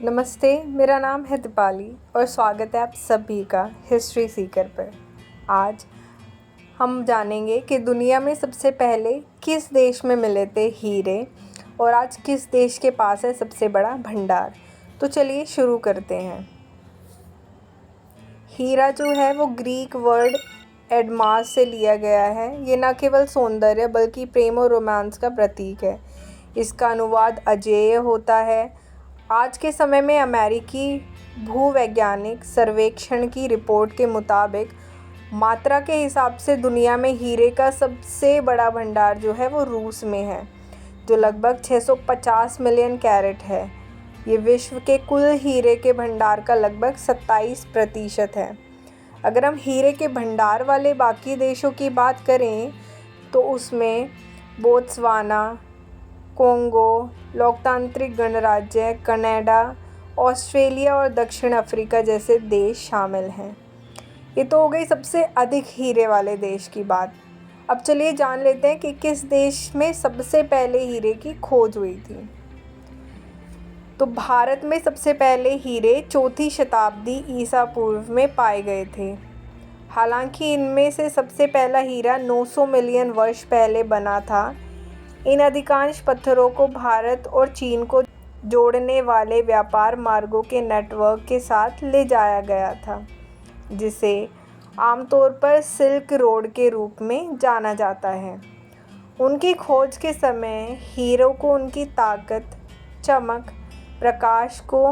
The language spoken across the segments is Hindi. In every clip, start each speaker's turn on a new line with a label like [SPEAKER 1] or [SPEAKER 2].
[SPEAKER 1] नमस्ते, मेरा नाम है दीपाली और स्वागत है आप सभी का हिस्ट्री सीकर पर। आज हम जानेंगे कि दुनिया में सबसे पहले किस देश में मिले थे हीरे और आज किस देश के पास है सबसे बड़ा भंडार। तो चलिए शुरू करते हैं। हीरा जो है वो ग्रीक वर्ड एडमास से लिया गया है। ये न केवल सौंदर्य बल्कि प्रेम और रोमांस का प्रतीक है। इसका अनुवाद अजेय होता है। आज के समय में अमेरिकी भूवैज्ञानिक सर्वेक्षण की रिपोर्ट के मुताबिक मात्रा के हिसाब से दुनिया में हीरे का सबसे बड़ा भंडार जो है वो रूस में है, जो लगभग 650 मिलियन कैरेट है। ये विश्व के कुल हीरे के भंडार का लगभग 27% है। अगर हम हीरे के भंडार वाले बाकी देशों की बात करें तो उसमें बोत्सवाना, कोंगो, लोकतांत्रिक गणराज्य, कनाडा, ऑस्ट्रेलिया और दक्षिण अफ्रीका जैसे देश शामिल हैं। ये तो हो गई सबसे अधिक हीरे वाले देश की बात। अब चलिए जान लेते हैं कि किस देश में सबसे पहले हीरे की खोज हुई थी। तो भारत में सबसे पहले हीरे 4वीं शताब्दी ईसा पूर्व में पाए गए थे। हालांकि इनमें से सबसे पहला हीरा 900 मिलियन वर्ष पहले बना था। इन अधिकांश पत्थरों को भारत और चीन को जोड़ने वाले व्यापार मार्गों के नेटवर्क के साथ ले जाया गया था, जिसे आमतौर पर सिल्क रोड के रूप में जाना जाता है। उनकी खोज के समय हीरों को उनकी ताकत, चमक, प्रकाश को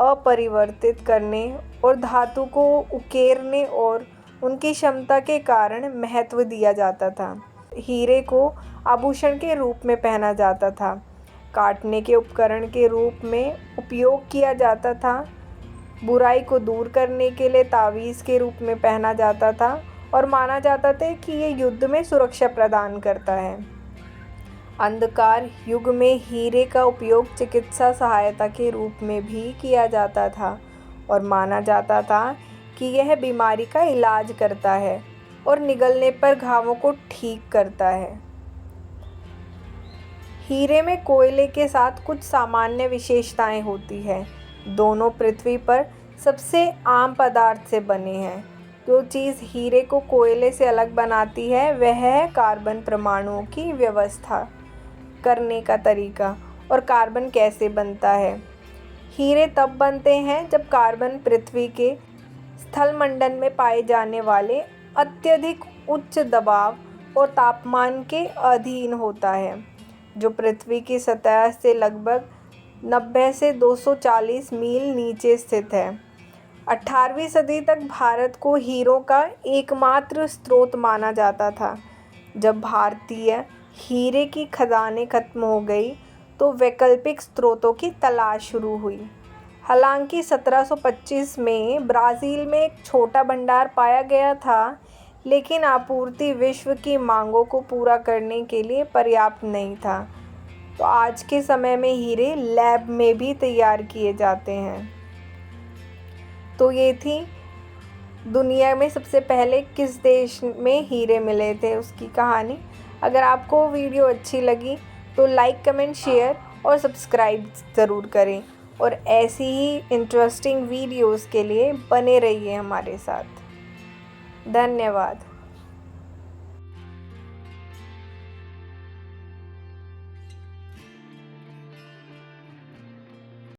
[SPEAKER 1] अपरिवर्तित करने और धातु को उकेरने और उनकी क्षमता के कारण महत्व दिया जाता था। हीरे को आभूषण के रूप में पहना जाता था, काटने के उपकरण के रूप में उपयोग किया जाता था, बुराई को दूर करने के लिए तावीज़ के रूप में पहना जाता था और माना जाता था कि ये युद्ध में सुरक्षा प्रदान करता है। अंधकार युग में हीरे का उपयोग चिकित्सा सहायता के रूप में भी किया जाता था और माना जाता था कि यह बीमारी का इलाज करता है और निगलने पर घावों को ठीक करता है। हीरे में कोयले के साथ कुछ सामान्य विशेषताएं होती हैं। दोनों पृथ्वी पर सबसे आम पदार्थ से बने हैं। जो चीज़ हीरे को कोयले से अलग बनाती है वह है कार्बन परमाणुओं की व्यवस्था करने का तरीका और कार्बन कैसे बनता है। हीरे तब बनते हैं जब कार्बन पृथ्वी के स्थलमंडल में पाए जाने वाले अत्यधिक उच्च दबाव और तापमान के अधीन होता है, जो पृथ्वी की सतह से लगभग 90 से 240 मील नीचे स्थित है। 18वीं सदी तक भारत को हीरों का एकमात्र स्रोत माना जाता था। जब भारतीय हीरे की खदानें खत्म हो गई तो वैकल्पिक स्रोतों की तलाश शुरू हुई। हालांकि 1725 में ब्राज़ील में एक छोटा भंडार पाया गया था, लेकिन आपूर्ति विश्व की मांगों को पूरा करने के लिए पर्याप्त नहीं था। तो आज के समय में हीरे लैब में भी तैयार किए जाते हैं। तो ये थी दुनिया में सबसे पहले किस देश में हीरे मिले थे उसकी कहानी। अगर आपको वीडियो अच्छी लगी तो लाइक, कमेंट, शेयर और सब्सक्राइब ज़रूर करें और ऐसी ही इंटरेस्टिंग वीडियोस के लिए बने रहिए हमारे साथ। धन्यवाद।